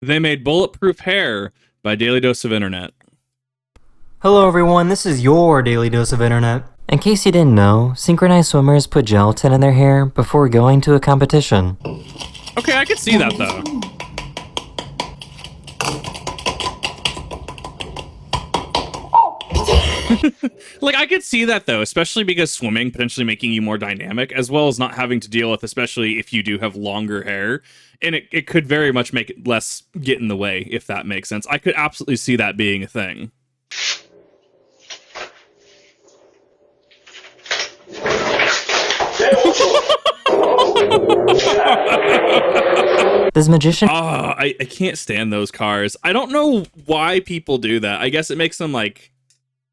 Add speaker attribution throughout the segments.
Speaker 1: They made Bulletproof hair by Daily Dose of Internet.
Speaker 2: Hello everyone, this is your Daily Dose of Internet. In case you didn't know, synchronized swimmers put gelatin in their hair before going to a competition.
Speaker 1: Okay, I could see that though. Like, I could see that though, especially because swimming potentially making you more dynamic, as well as not having to deal with, especially if you do have longer hair. And it could very much make it less get in the way, if that makes sense. I could absolutely see that being a thing.
Speaker 2: This magician
Speaker 1: I can't stand those cars. I don't know why people do that. I guess it makes them like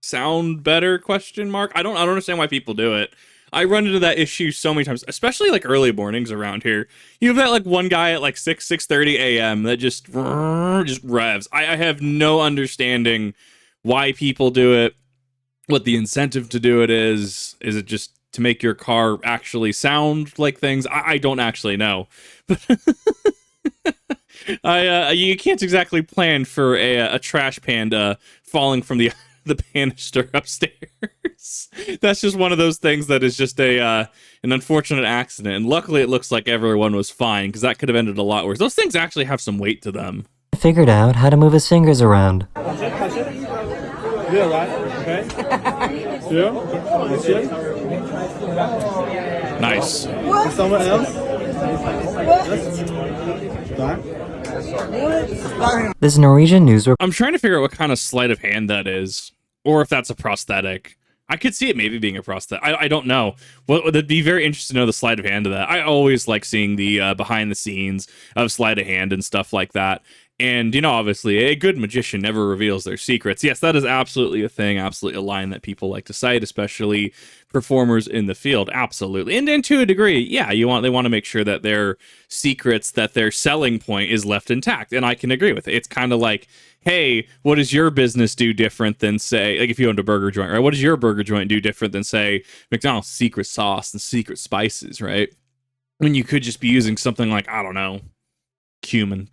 Speaker 1: sound better, question mark. I don't understand why people do it. I run into that issue so many times, especially like early mornings around here. You have that like one guy at like 6:30 a.m. that just revs. I have no understanding why people do it, what the incentive to do it is. Is it just to make your car actually sound like things? I don't actually know. You can't exactly plan for a trash panda falling from the banister upstairs. That's just one of those things that is just an unfortunate accident. And luckily, it looks like everyone was fine, because that could have ended a lot worse. Those things actually have some weight to them.
Speaker 2: figured out how to move his fingers around.
Speaker 3: Yeah, right. Okay. Yeah.
Speaker 1: Nice.
Speaker 3: Someone else?
Speaker 2: This Norwegian news
Speaker 1: I'm trying to figure out what kind of sleight of hand that is, or if that's a prosthetic. I could see it maybe being a prosthetic. I don't know. Well, it'd be very interesting to know the sleight of hand of that. I always like seeing the behind the scenes of sleight of hand and stuff like that. And, you know, obviously, a good magician never reveals their secrets. Yes, that is absolutely a thing, absolutely a line that people like to cite, especially performers in the field. Absolutely. And to a degree, yeah, they want to make sure that their secrets, that their selling point is left intact. And I can agree with it. It's kind of like, hey, what does your business do different than, say, like if you owned a burger joint, right? What does your burger joint do different than, say, McDonald's secret sauce and secret spices, right? When you could just be using something like, I don't know, cumin.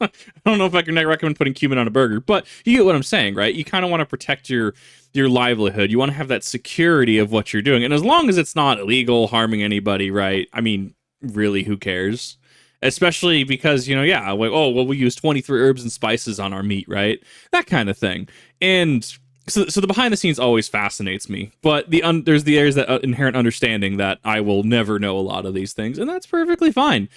Speaker 1: I don't know if I can recommend putting cumin on a burger, but you get what I'm saying, right? You kind of want to protect your livelihood. You want to have that security of what you're doing. And as long as it's not illegal, harming anybody, right? I mean, really, who cares? Especially because, you know, yeah, like, oh, well, we use 23 herbs and spices on our meat, right? That kind of thing. And so the behind the scenes always fascinates me. But there's that inherent understanding that I will never know a lot of these things, and that's perfectly fine.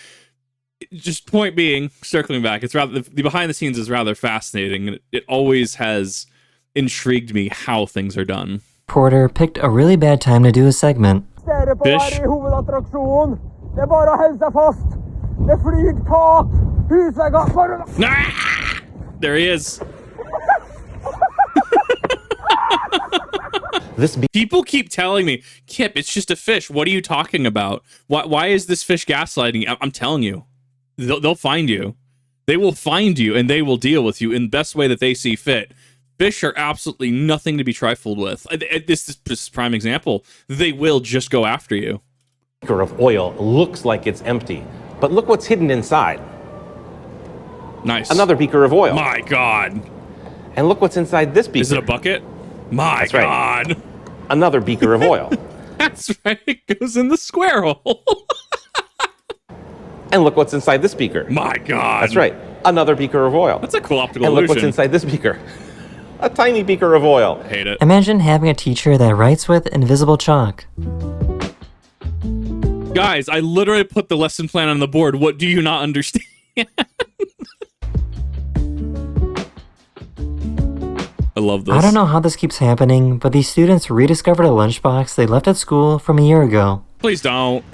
Speaker 1: Just point being, circling back, it's rather the behind the scenes is rather fascinating, and it always has intrigued me how things are done.
Speaker 2: reporter picked a really bad time to do a segment.
Speaker 1: Fish. Ah! There he is. People keep telling me, Kip, it's just a fish. What are you talking about? Why is this fish gaslighting? I'm telling you. They'll find you. They will find you, and they will deal with you in the best way that they see fit. Fish are absolutely nothing to be trifled with. This is a prime example. They will just go after you.
Speaker 4: Beaker of oil looks like it's empty, but look what's hidden inside.
Speaker 1: Nice.
Speaker 4: Another beaker of oil.
Speaker 1: My God.
Speaker 4: And look what's inside this beaker.
Speaker 1: Is it a bucket? My
Speaker 4: That's right.
Speaker 1: God.
Speaker 4: Another beaker of oil.
Speaker 1: That's right. It goes in the square hole.
Speaker 4: And look what's inside this beaker.
Speaker 1: My God.
Speaker 4: That's right. Another beaker of oil.
Speaker 1: That's a cool optical
Speaker 4: And
Speaker 1: illusion.
Speaker 4: look what's inside this beaker. A tiny beaker of oil.
Speaker 1: Hate it.
Speaker 2: Imagine having a teacher that writes with invisible chalk.
Speaker 1: Guys, I literally put the lesson plan on the board. What do you not understand? I love this.
Speaker 2: I don't know how this keeps happening, but these students rediscovered a lunchbox they left at school from a year ago.
Speaker 1: Please don't.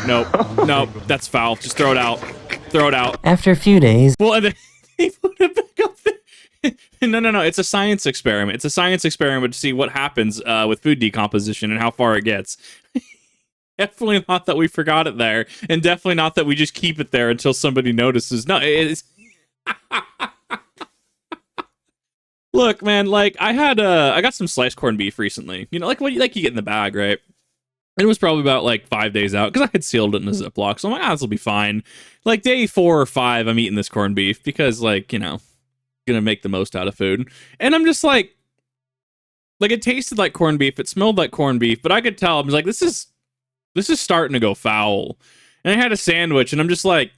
Speaker 1: Nope. Nope. That's foul. Just throw it out. Throw it out.
Speaker 2: After a few days,
Speaker 1: Well, and then he put it back up there. No. It's a science experiment. It's a science experiment to see what happens with food decomposition and how far it gets. Definitely not that we forgot it there, and definitely not that we just keep it there until somebody notices. No, it's... Look, man, like, I got some sliced corned beef recently. You know, like what you get in the bag, right? It was probably about like 5 days out because I had sealed it in a Ziploc. So I'm like, this will be fine. Like day 4 or 5, I'm eating this corned beef because, like, gonna make the most out of food. And I'm just like it tasted like corned beef. It smelled like corned beef, but I could tell. I was like, this is starting to go foul. And I had a sandwich, and I'm just like,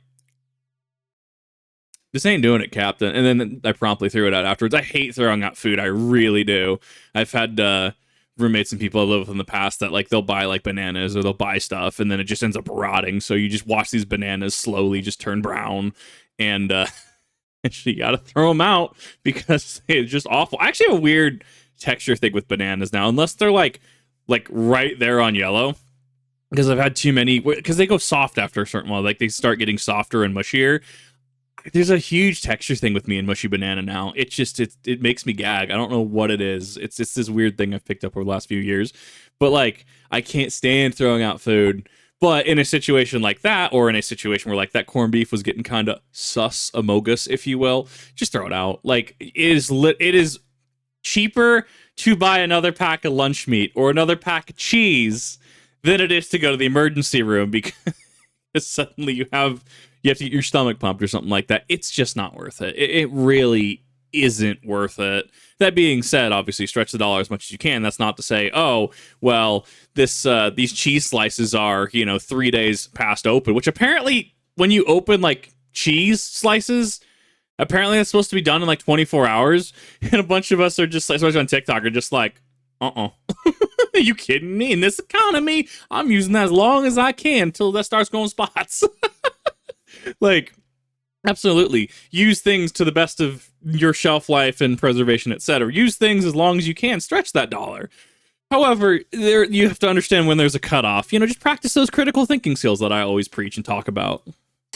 Speaker 1: this ain't doing it, Captain. And then I promptly threw it out afterwards. I hate throwing out food. I really do. I've had roommates and people I live with in the past that like they'll buy like bananas or they'll buy stuff and then it just ends up rotting. So you just watch these bananas slowly just turn brown, and you gotta throw them out because it's just awful. I actually have a weird texture thing with bananas now, unless they're like right there on yellow. Because I've had too many, because they go soft after a certain while. Like they start getting softer and mushier. There's a huge texture thing with me in mushy banana now. It makes me gag. I don't know what it is. It's this weird thing I've picked up over the last few years. But like, I can't stand throwing out food. But in a situation like that, or in a situation where like that corned beef was getting kind of sus amogus, if you will, just throw it out. Like it is cheaper to buy another pack of lunch meat or another pack of cheese than it is to go to the emergency room because suddenly you have to get your stomach pumped or something like that. It's just not worth it. It really isn't worth it. That being said, obviously stretch the dollar as much as you can. That's not to say, oh, well, these cheese slices are, 3 days past open, which apparently when you open like cheese slices, apparently that's supposed to be done in like 24 hours. And a bunch of us are just like, especially on TikTok, are just like, are you kidding me? In this economy, I'm using that as long as I can until that starts going spots. Like, absolutely. Use things to the best of your shelf life and preservation, etc. Use things as long as you can. Stretch that dollar. However, you have to understand when there's a cutoff. Just practice those critical thinking skills that I always preach and talk about.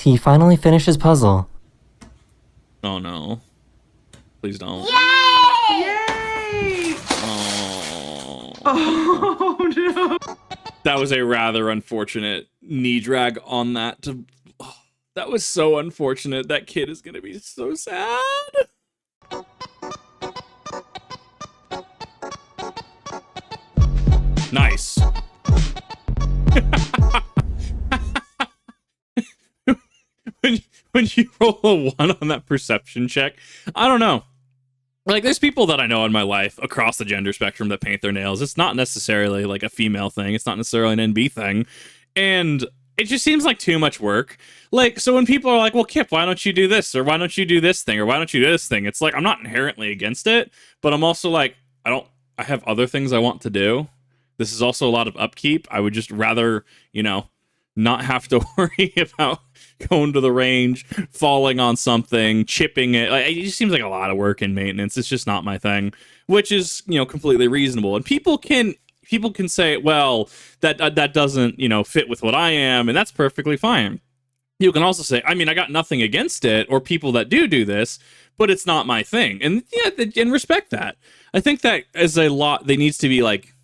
Speaker 2: He finally finished his puzzle.
Speaker 1: Oh, no. Please don't.
Speaker 5: Yay! Oh, no.
Speaker 1: That was a rather unfortunate knee drag on that. That was so unfortunate. That kid is going to be so sad. Nice. when you roll a 1 on that perception check, I don't know. Like, there's people that I know in my life across the gender spectrum that paint their nails. It's not necessarily like a female thing. It's not necessarily an NB thing. And it just seems like too much work. Like, so when people are like, well, Kip, why don't you do this? Or why don't you do this thing? Or why don't you do this thing? It's like, I'm not inherently against it, but I'm also like, I have other things I want to do. This is also a lot of upkeep. I would just rather, not have to worry about going to the range, falling on something, chipping it. Like, it just seems like a lot of work and maintenance. It's just not my thing, which is, completely reasonable. And people can say, well, that doesn't, fit with what I am, and that's perfectly fine. You can also say, I mean, I got nothing against it, or people that do this, but it's not my thing. And yeah, and respect that. I think that is a lot that needs to be like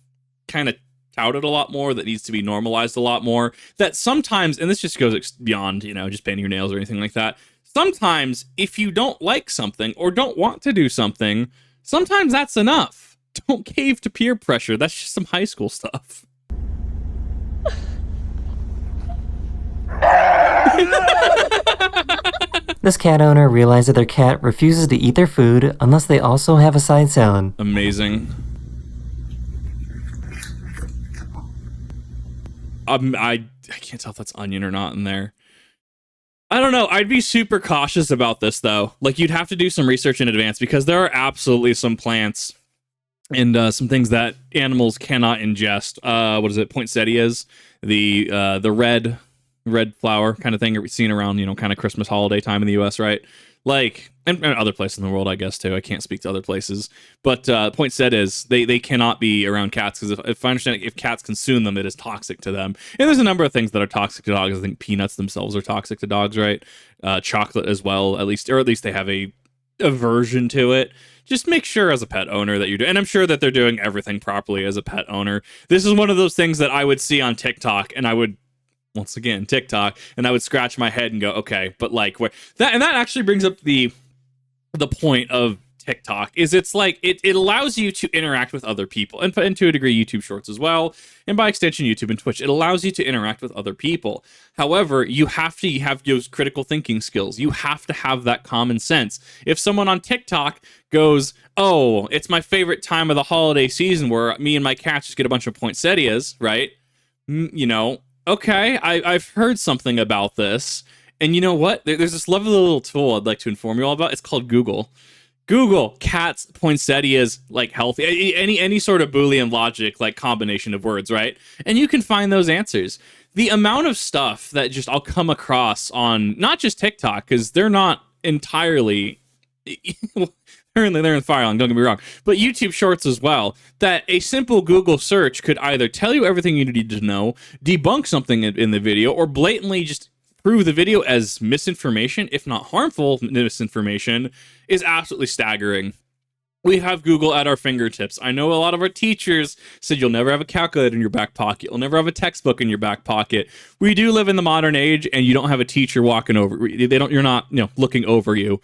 Speaker 1: kind of touted a lot more, that needs to be normalized a lot more. That sometimes, and this just goes beyond, just painting your nails or anything like that. Sometimes if you don't like something or don't want to do something, sometimes that's enough. Don't cave to peer pressure. That's just some high school stuff.
Speaker 2: This cat owner realized that their cat refuses to eat their food unless they also have a side salad.
Speaker 1: Amazing. I can't tell if that's onion or not in there. I don't know. I'd be super cautious about this, though. Like, you'd have to do some research in advance because there are absolutely some plants and some things that animals cannot ingest. What is it? Poinsettias, the red flower kind of thing you're seen around, kind of Christmas holiday time in the U.S., right? Like, and other places in the world, I guess, too. I can't speak to other places. But poinsettias, they cannot be around cats because if I understand it, if cats consume them, it is toxic to them. And there's a number of things that are toxic to dogs. I think peanuts themselves are toxic to dogs, right? Chocolate as well, at least they have a aversion to it. Just make sure as a pet owner that you're doing, and I'm sure that they're doing everything properly as a pet owner. This is one of those things that I would see on TikTok, and I would, once again, TikTok, and I would scratch my head and go, okay, but like, that actually brings up the point of TikTok is it's like it allows you to interact with other people, and to a degree YouTube Shorts as well, and by extension YouTube and Twitch. It allows you to interact with other people. However, you have to have those critical thinking skills. You have to have that common sense. If someone on TikTok goes, "Oh, it's my favorite time of the holiday season where me and my cats just get a bunch of poinsettias," right? You know, okay, I've heard something about this. And you know what? There's this lovely little tool I'd like to inform you all about. It's called Google. Google cats, poinsettias, like healthy, any sort of Boolean logic, like combination of words, right? And you can find those answers. The amount of stuff that just I'll come across on not just TikTok, because they're not entirely they're in the fireline, don't get me wrong, but YouTube Shorts as well, that a simple Google search could either tell you everything you need to know, debunk something in the video, or blatantly just prove the video as misinformation, if not harmful misinformation, is absolutely staggering. We have Google at our fingertips. I know a lot of our teachers said you'll never have a calculator in your back pocket. You'll never have a textbook in your back pocket. We do live in the modern age, and you don't have a teacher walking over. You're not, looking over you.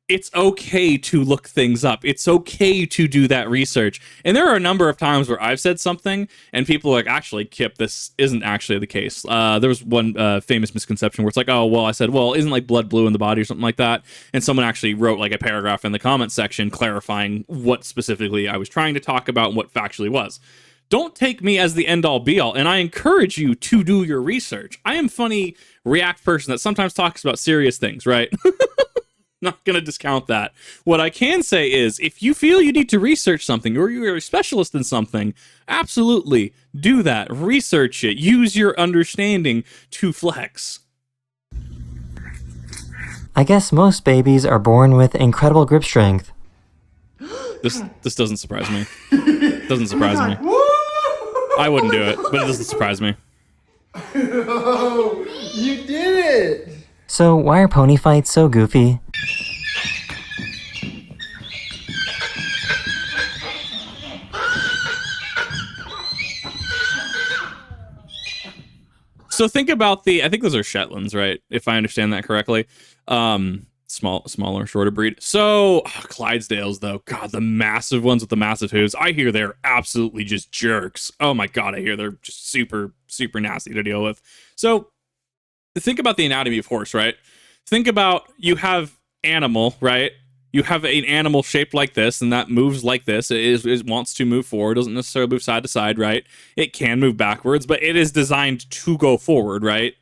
Speaker 1: It's okay to look things up. It's okay to do that research. And there are a number of times where I've said something and people are like, actually, Kip, this isn't actually the case. There was one famous misconception where it's like, oh, well, I said, well, isn't like blood blue in the body or something like that? And someone actually wrote like a paragraph in the comment section clarifying what specifically I was trying to talk about and what factually was. Don't take me as the end-all be-all, and I encourage you to do your research. I am funny react person that sometimes talks about serious things, right? Not going to discount that. What I can say is, if you feel you need to research something or you're a specialist in something, absolutely do that. Research it. Use your understanding to flex.
Speaker 2: I guess most babies are born with incredible grip strength.
Speaker 1: This doesn't surprise me. Doesn't surprise me. I wouldn't do it, but it doesn't surprise me.
Speaker 3: Oh, you did it!
Speaker 2: So why are pony fights so goofy?
Speaker 1: So think about I think those are Shetlands, right? If I understand that correctly. Smaller, shorter breed. So Clydesdales, though, God, the massive ones with the massive hooves. I hear they're absolutely just jerks. Oh my God, I hear they're just super, super nasty to deal with. So think about the anatomy of horse, right? Think about you have animal, right? You have an animal shaped like this, and that moves like this. It wants to move forward. It doesn't necessarily move side to side, right? It can move backwards, but it is designed to go forward, right?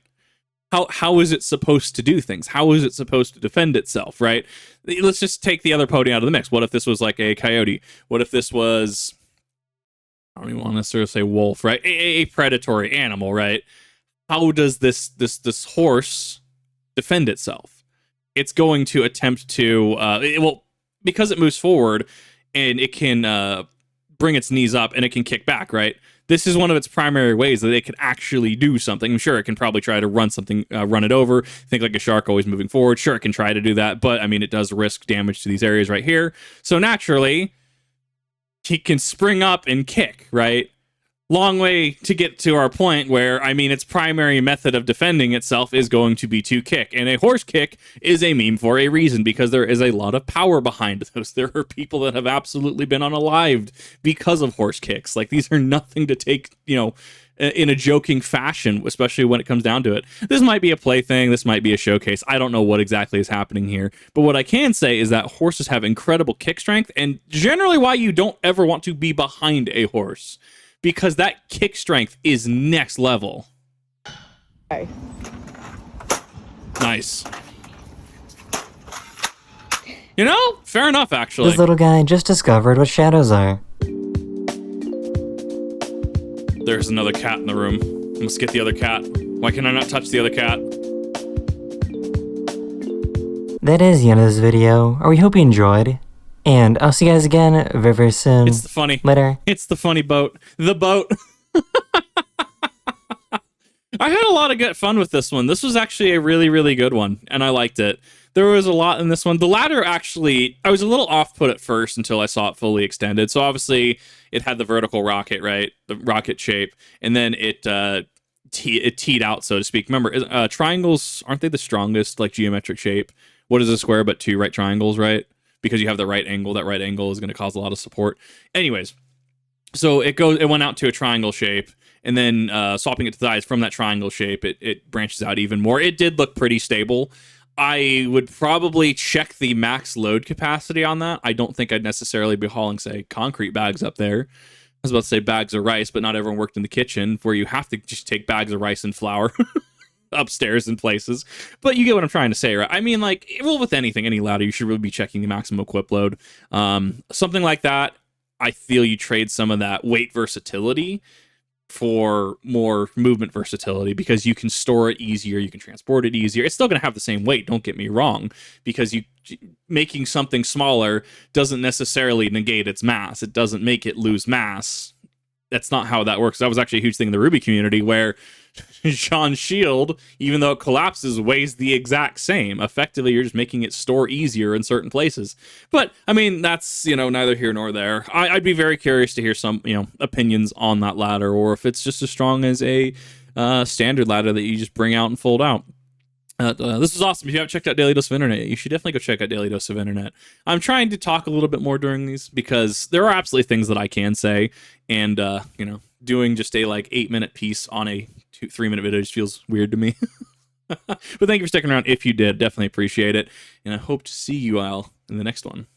Speaker 1: How is it supposed to do things? How is it supposed to defend itself, right? Let's just take the other pony out of the mix. What if this was like a coyote? What if this was, I don't even want to necessarily say wolf, right? A predatory animal, right? How does this horse defend itself? It's going to attempt to, because it moves forward and it can bring its knees up and it can kick back, right? This is one of its primary ways that it can actually do something. Sure, it can probably try to run it over. Think like a shark always moving forward. Sure, it can try to do that, but I mean, it does risk damage to these areas right here. So naturally, he can spring up and kick, right? Long way to get to our point where, I mean, its primary method of defending itself is going to be to kick. And a horse kick is a meme for a reason, because there is a lot of power behind those. There are people that have absolutely been unalived because of horse kicks. Like, these are nothing to take, in a joking fashion, especially when it comes down to it. This might be a plaything. This might be a showcase. I don't know what exactly is happening here. But what I can say is that horses have incredible kick strength, and generally why you don't ever want to be behind a horse, because that kick strength is next level.
Speaker 5: Okay.
Speaker 1: Nice. Fair enough, actually.
Speaker 2: This little guy just discovered what shadows are.
Speaker 1: There's another cat in the room. Let's get the other cat. Why can I not touch the other cat?
Speaker 2: That is the end of this video. We hope you enjoyed. And I'll see you guys again very, very soon.
Speaker 1: It's the funny.
Speaker 2: Later.
Speaker 1: It's the funny boat. The boat. I had a lot of good fun with this one. This was actually a really, really good one, and I liked it. There was a lot in this one. The ladder, actually, I was a little off-put at first until I saw it fully extended. So obviously, it had the vertical rocket, right? The rocket shape, and then it teed out, so to speak. Remember, triangles, aren't they the strongest, like, geometric shape? What is a square but two right triangles, right? because you have the right angle. That right angle is going to cause a lot of support. Anyways, so it went out to a triangle shape, and then swapping it to the sides from that triangle shape, it branches out even more. It did look pretty stable. I would probably check the max load capacity on that. I don't think I'd necessarily be hauling, say, concrete bags up there. I was about to say bags of rice, but not everyone worked in the kitchen where you have to just take bags of rice and flour upstairs in places. But you get what I'm trying to say, right? I mean, like, well, with anything, any ladder, you should really be checking the maximum equip load. Something like that, I feel you trade some of that weight versatility for more movement versatility, because you can store it easier, you can transport it easier. It's still going to have the same weight, don't get me wrong, because you making something smaller doesn't necessarily negate its mass. It doesn't make it lose mass. That's not how that works. That was actually a huge thing in the Ruby community, where Jean's shield, even though it collapses, weighs the exact same. Effectively, you're just making it store easier in certain places. But, I mean, that's, neither here nor there. I'd be very curious to hear some, opinions on that ladder, or if it's just as strong as a standard ladder that you just bring out and fold out. This is awesome. If you haven't checked out Daily Dose of Internet, you should definitely go check out Daily Dose of Internet. I'm trying to talk a little bit more during these, because there are absolutely things that I can say, and, doing just a 8-minute piece on a 3-minute video just feels weird to me. But thank you for sticking around. If you did, definitely appreciate it. And I hope to see you all in the next one.